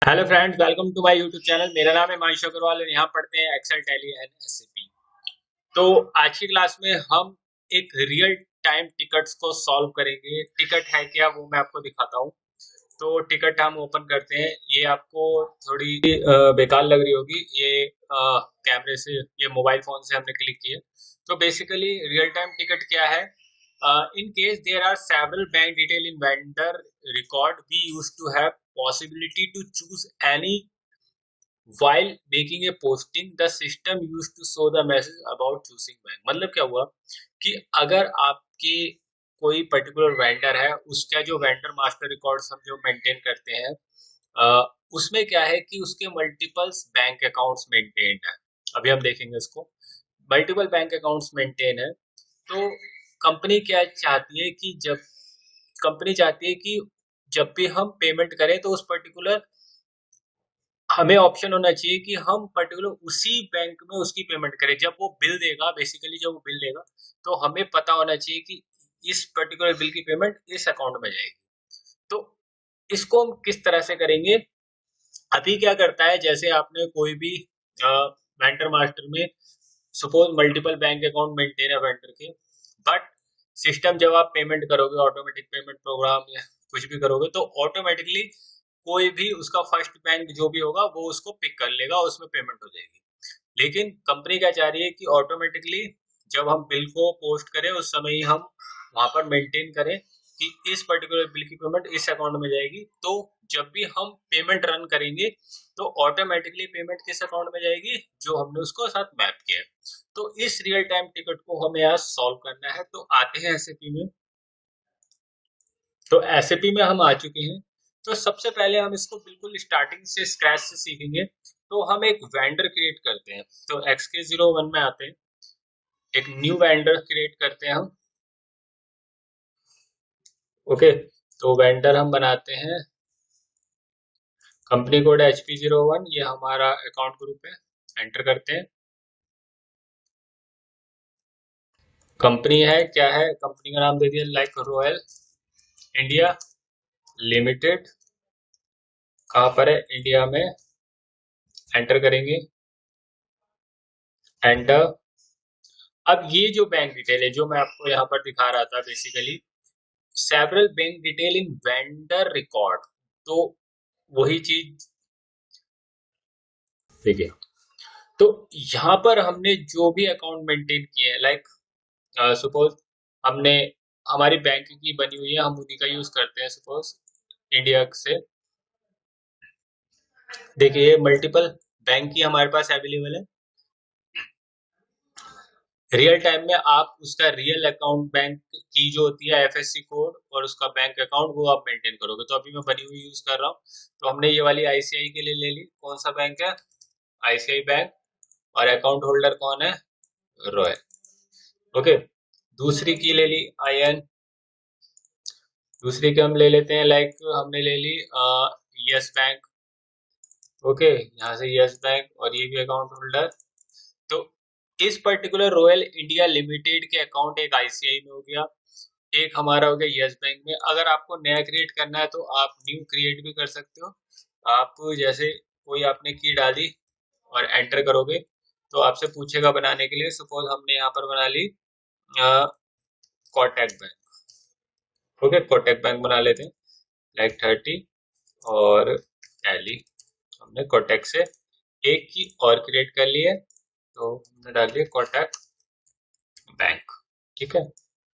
Hello friends, welcome to my YouTube channel. मेरा नाम है मानश अग्रवाल और यहाँ पढ़ते हैं एक्सेल, टैली एंड एसएपी। तो आज की क्लास में हम एक रियल टाइम टिकट्स को सॉल्व करेंगे। टिकट है क्या वो मैं आपको दिखाता हूँ। तो टिकट हम ओपन करते हैं। ये आपको थोड़ी बेकार लग रही होगी। ये कैमरे से, ये मोबाइल फोन से हमने क्लिक किया। तो बेसिकली रियल टाइम टिकट क्या है? In case there are several bank detail in vendor record, we used to have possibility to choose any. While making a posting, the system used to show the message about choosing bank. मतलब क्या हुआ कि अगर आपके कोई particular vendor है, उसका जो वेंडर मास्टर रिकॉर्ड्स हम जो मेंटेन करते हैं, उसमें क्या है कि उसके मल्टीपल्स बैंक अकाउंट्स मेंटेन है। अभी हम देखेंगे इसको। मल्टीपल बैंक अकाउंट्स मेंटेन है। तो कंपनी क्या चाहती है कि कंपनी चाहती है कि जब भी हम पेमेंट करें तो उस पर्टिकुलर हमें ऑप्शन होना चाहिए कि हम पर्टिकुलर उसी बैंक में उसकी पेमेंट करें। जब वो बिल देगा, बेसिकली जब वो बिल देगा, तो हमें पता होना चाहिए कि इस पर्टिकुलर बिल की पेमेंट इस अकाउंट में जाएगी। तो इसको हम किस तरह से करेंगे? अभी क्या करता है, जैसे आपने कोई भी वेंडर मास्टर में suppose multiple bank account maintain है वेंडर के, बट सिस्टम जब आप पेमेंट करोगे, ऑटोमेटिक पेमेंट प्रोग्राम या कुछ भी करोगे, तो ऑटोमेटिकली कोई भी उसका फर्स्ट बैंक जो भी होगा वो उसको पिक कर लेगा, उसमें पेमेंट हो जाएगी। लेकिन कंपनी क्या चाह रही है कि ऑटोमेटिकली जब हम बिल को पोस्ट करें उस समय ही हम वहां पर मेंटेन करें कि इस पर्टिकुलर बिल की पेमेंट इस अकाउंट में जाएगी। तो जब भी हम पेमेंट रन करेंगे तो ऑटोमेटिकली पेमेंट किस अकाउंट में जाएगी, जो हमने उसको साथ मैप किया है। तो इस रियल टाइम टिकट को हमें आज सॉल्व करना है। तो आते हैं एसएपी में। तो एसएपी में हम आ चुके हैं। तो सबसे पहले हम इसको बिल्कुल स्टार्टिंग से स्क्रैच से सीखेंगे। तो हम एक वेंडर क्रिएट करते हैं। तो XK01 में आते हैं, एक न्यू वेंडर क्रिएट करते हैं हम। ओके, तो वेंडर हम बनाते हैं। कंपनी कोड HP01, ये हमारा अकाउंट ग्रुप है। एंटर करते हैं। कंपनी है क्या है, कंपनी का नाम दे दिया लाइक रॉयल इंडिया लिमिटेड। कहाँ पर है? इंडिया में। एंटर करेंगे। एंटर। अब ये जो बैंक डिटेल है जो मैं आपको यहाँ पर दिखा रहा था, basically several bank detail in vendor record. तो वही चीज देखिए। तो यहाँ पर हमने जो भी अकाउंट मेंटेन किए हैं, लाइक सपोज हमने हमारी बैंक की बनी हुई है, हम उन्हीं का यूज करते हैं। सपोज इंडिया से देखिए, मल्टीपल बैंक की हमारे पास अवेलेबल है। रियल टाइम में आप उसका रियल अकाउंट, बैंक की जो होती है एफएससी कोड और उसका बैंक अकाउंट, वो आप मेंटेन करोगे। तो अभी मैं बनी हुई यूज कर रहा हूँ। तो हमने ये वाली आईसीआई के लिए ले ली। कौन सा बैंक है? ICI bank. और अकाउंट होल्डर कौन है? रॉयल। ओके, दूसरी की ले ली आईएन। दूसरी की हम ले लेते हैं, लाइक हमने ले ली यस बैंक। ओके, यहाँ से यस बैंक और ये भी अकाउंट होल्डर। तो इस पर्टिकुलर रॉयल इंडिया लिमिटेड के अकाउंट एक आईसीआई में हो गया, एक हमारा हो गया यस बैंक में। अगर आपको नया क्रिएट करना है तो आप न्यू क्रिएट भी कर सकते हो। आप जैसे कोई आपने की डाली और एंटर करोगे तो आपसे पूछेगा बनाने के लिए। सपोज हमने यहाँ पर बना ली Kotak bank. Okay, Kotak bank बना लेते हैं, लाइक 30। और टैली, हमने कोटक से एक की और क्रिएट कर ली है, तो हमने डाल दिया कोटक बैंक। ठीक है।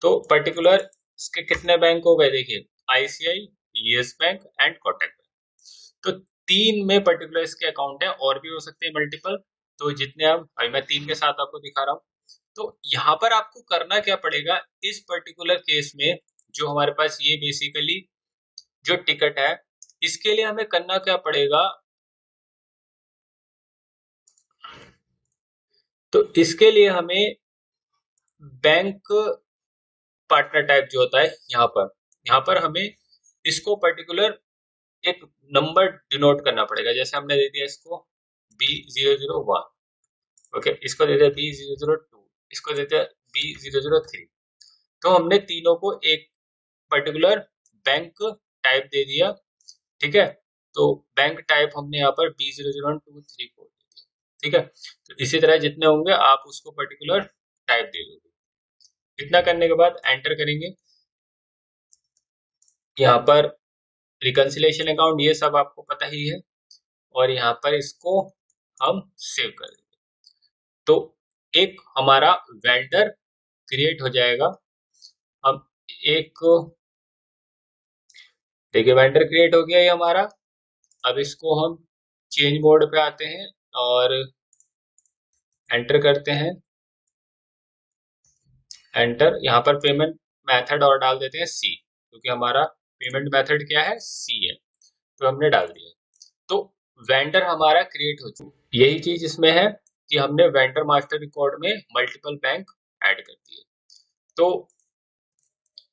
तो पर्टिकुलर इसके कितने बैंक हो गए? देखिए, ICI, yes bank and Kotak bank. तो तीन में पर्टिकुलर इसके अकाउंट है, और भी हो सकते हैं मल्टीपल। तो जितने हम अभी मैं तीन के साथ आपको दिखा रहा हूँ। तो यहाँ पर आपको करना क्या पड़ेगा इस पर्टिकुलर केस में? जो हमारे पास ये बेसिकली जो टिकट है, इसके लिए हमें करना क्या पड़ेगा? तो इसके लिए हमें बैंक पार्टनर टाइप जो होता है, यहाँ पर हमें इसको पर्टिकुलर एक नंबर डिनोट करना पड़ेगा। जैसे हमने दे दिया इसको B001। ओके, इसको दे दिया B002, इसको दे दिया B003। तो हमने तीनों को एक पर्टिकुलर बैंक टाइप दे दिया। ठीक है। तो बैंक टाइप हमने यहाँ पर B00123 ठीक है। तो इसी तरह जितने होंगे आप उसको पर्टिकुलर टाइप दे दोगे। इतना करने के बाद एंटर करेंगे। यहाँ पर रिकंसिलेशन अकाउंट ये सब आपको पता ही है, और यहाँ पर इसको हम सेव कर देंगे। तो एक हमारा वेंडर क्रिएट हो जाएगा। हम एक देखिए वेंडर क्रिएट हो गया ये हमारा। अब इसको हम चेंज मोड पे आते हैं और एंटर करते हैं। एंटर, यहाँ पर पेमेंट मेथड और डाल देते हैं सी, क्योंकि हमारा पेमेंट मेथड क्या है, सी है, तो हमने डाल दिया। तो वेंडर हमारा क्रिएट हो चुका। यही चीज इसमें है कि हमने वेंडर मास्टर रिकॉर्ड में मल्टीपल बैंक ऐड कर दिए। तो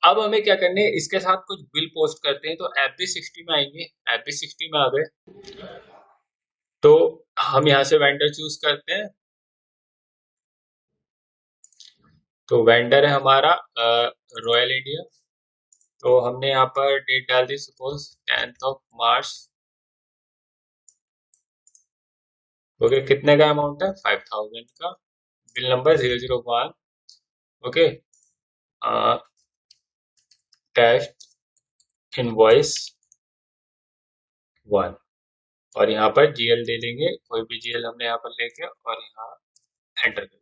अब हमें क्या करने है, इसके साथ कुछ बिल पोस्ट करते हैं। तो FB60 में आएंगे, FB60 में आ गए तो हम यहाँ से वेंडर चूज करते हैं। तो वेंडर है हमारा रॉयल इंडिया। तो हमने यहाँ पर डेट डाल दी, सपोज 10 मार्च। ओके, कितने का अमाउंट है, 5000 का। Bill number 001। Okay, test invoice 1, और यहाँ पर GL दे लेंगे, कोई भी GL हमने यहाँ पर लेके, और यहाँ एंटर कर दिया।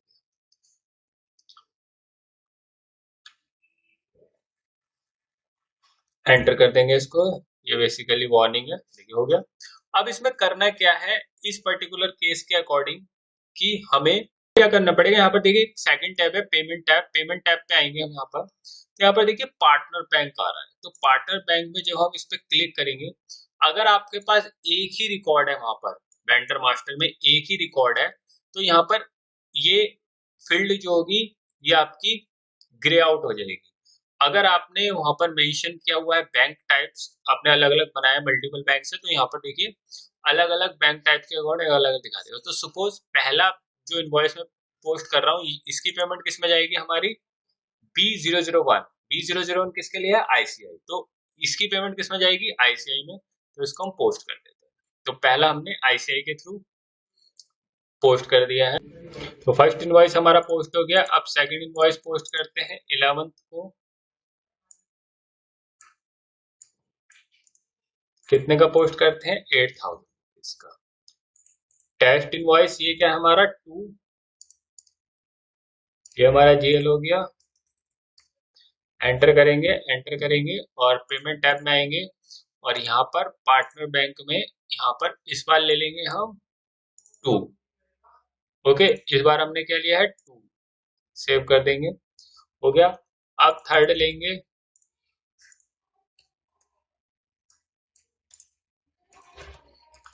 एंटर कर देंगे इसको। ये बेसिकली वार्निंग है, देखिए हो गया। अब इसमें करना क्या है इस पर्टिकुलर केस के अकॉर्डिंग, कि हमें क्या करना पड़ेगा। यहाँ पर देखिए सेकंड टैब है पेमेंट टैब। पेमेंट टैब पे आएंगे हम यहाँ पर, तो यहाँ पर देखिए पार्टनर बैंक आ रहा है। तो पार्टनर बैंक में जब हम इस पर क्लिक करेंगे, अगर आपके पास एक ही रिकॉर्ड है, वहां पर वेंडर मास्टर में एक ही रिकॉर्ड है, तो यहाँ पर ये फील्ड जो होगी ये आपकी ग्रे आउट हो जाएगी। अगर आपने वहां पर मेंशन किया हुआ है बैंक टाइप्स, आपने अलग अलग बनाया मल्टीपल बैंक से, तो यहाँ पर देखिए अलग अलग बैंक टाइप के अकॉर्डिंग अलग अलग दिखा देगा। तो सपोज पहला जो इनवॉइस में पोस्ट कर रहा हूँ, इसकी पेमेंट किस में जाएगी, हमारी B001। B001 किसके लिए है, ICI। तो इसकी पेमेंट किस में जाएगी, ICI में। तो इसको हम पोस्ट कर देते हैं। तो पहला हमने ICI के थ्रू पोस्ट कर दिया है। तो फर्स्ट इनवॉइस हमारा पोस्ट हो गया। अब सेकंड इनवॉइस पोस्ट करते हैं 11 को। कितने का पोस्ट करते हैं, 8000 इसका। टेस्ट इनवॉइस ये क्या है हमारा 2, ये हमारा GL हो गया। एंटर करेंगे, एंटर करेंगे और पेमेंट टैब में आएंगे, और यहाँ पर पार्टनर बैंक में यहाँ पर इस बार ले लेंगे हम 2। ओके, इस बार हमने क्या लिया है, 2। सेव कर देंगे, हो गया। अब थर्ड लेंगे,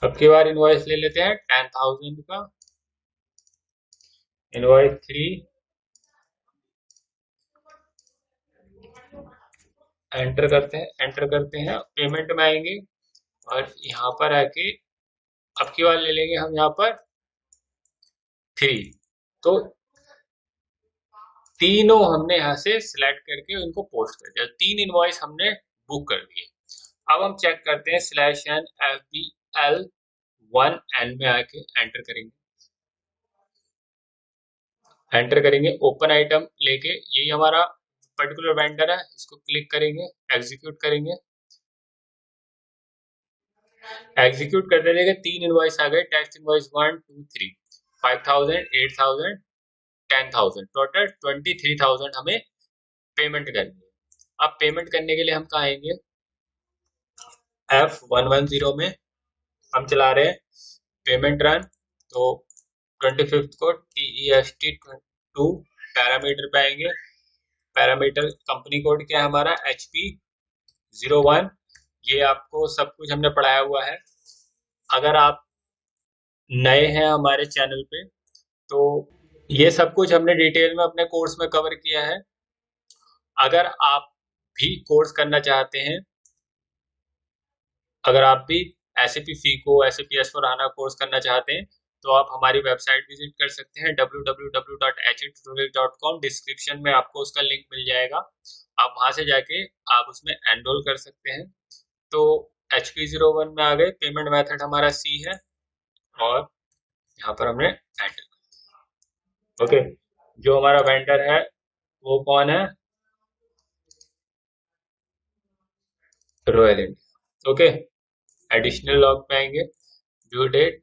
अब की बार इनवॉइस ले लेते हैं 10,000 का। इनवॉइस 3, एंटर करते हैं, एंटर करते हैं, पेमेंट में आएंगे और यहाँ पर आके अब की बार ले लेंगे हम यहाँ पर 3। तो तीनों हमने यहाँ से सिलेक्ट करके उनको पोस्ट कर दिया। 3 इनवॉइस हमने बुक कर दिए। अब हम चेक करते हैं /n FBL1N में आके एंटर करेंगे, एंटर करेंगे ओपन आइटम लेके, यही हमारा पर्टिकुलर वेंडर है। इसको क्लिक करेंगे, एग्जीक्यूट करेंगे। एग्जीक्यूट करते देंगे, 3 इनवॉइस आ गए, टेस्ट इनवॉइस 1 2 3, 5000, 8000, 10,000, टोटल 23,000 हमें पेमेंट करनी है। अब पेमेंट करने के लिए हम कहाँ आएंगे, F110 में हम चला रहे हैं पेमेंट रन। तो 25 को TEST2 पैरामीटर पे आएंगे। पैरामीटर कंपनी कोड क्या है हमारा, HP01। ये आपको सब कुछ हमने पढ़ाया हुआ है। अगर आप नए हैं हमारे चैनल पे, तो ये सब कुछ हमने डिटेल में अपने कोर्स में कवर किया है। अगर आप भी कोर्स करना चाहते हैं, अगर आप भी SAP FICO, SAP S/4HANA course करना चाहते हैं, तो आप हमारी वेबसाइट विजिट कर सकते हैं www.htutorial.com। डिस्क्रिप्शन में आपको उसका लिंक मिल जाएगा, आप वहां से जाके आप उसमें एनरोल कर सकते हैं। तो HQ01 में आ गए, पेमेंट मेथड हमारा C है और यहाँ पर हमने एंटर। ओके, जो हमारा वेंडर है वो कौन है? Royal India. Okay, additional log पे आएंगे, ड्यू डेट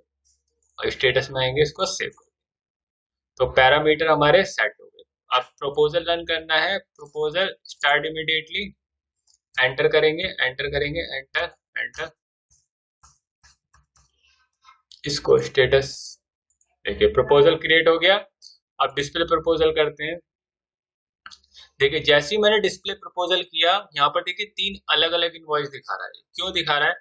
और स्टेटस में आएंगे, इसको सेव कर। तो पैरामीटर हमारे सेट हो गए। अब प्रपोजल रन करना है, प्रपोजल स्टार्ट इमीडिएटली, एंटर करेंगे, एंटर करेंगे, एंटर एंटर, इसको स्टेटस। देखिए प्रपोजल क्रिएट हो गया। अब डिस्प्ले प्रपोजल करते हैं। देखिए जैसे ही मैंने डिस्प्ले प्रपोजल किया, यहाँ पर देखिए 3 अलग अलग इनवॉइस दिखा रहा है। क्यों दिखा रहा है?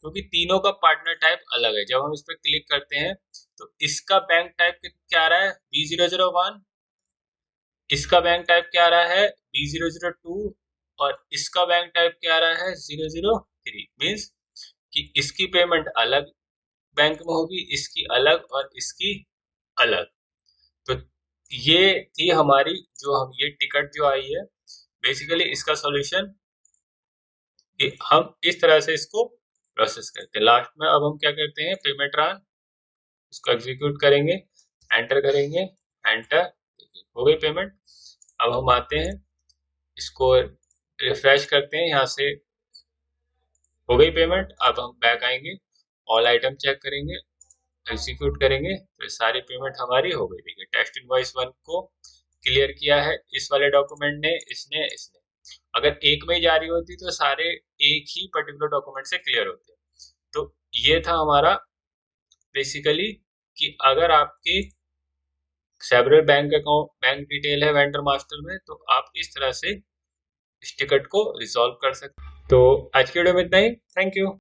क्योंकि तीनों का पार्टनर टाइप अलग है। जब हम इस पर क्लिक करते हैं तो इसका बैंक टाइप क्या आ रहा है? B001, इसका बैंक टाइप क्या आ रहा है? B002 और इसका बैंक टाइप क्या आ रहा है? 003। मीन्स कि इसकी पेमेंट अलग बैंक में होगी, इसकी अलग और इसकी अलग। तो ये थी हमारी जो हम ये टिकट जो आई है, बेसिकली इसका सॉल्यूशन कि हम इस तरह से इसको प्रोसेस करते हैं। लास्ट में अब हम क्या करते हैं? पेमेंट रन, इसको एग्जीक्यूट करेंगे, एंटर करेंगे, एंटर, हो गई पेमेंट। अब हम आते हैं, इसको रिफ्रेश करते हैं, यहाँ से हो गई पेमेंट। अब हम बैक आएंगे, ऑल आइटम चेक करेंगे, एग्जीक्यूट करेंगे, तो सारी पेमेंट हमारी हो गई। देखिए टेस्ट इनवॉइस 1 को क्लियर किया है इस वाले डॉक्यूमेंट ने, इसने इसने। अगर एक में ही जारी होती तो सारे एक ही पर्टिकुलर डॉक्यूमेंट से क्लियर होते। तो ये था हमारा बेसिकली कि अगर आपके several bank account, bank detail है वेंडर मास्टर में, तो आप इस तरह से इस टिकट को रिजॉल्व कर सकते। तो आज की वीडियो में इतना ही। Thank you.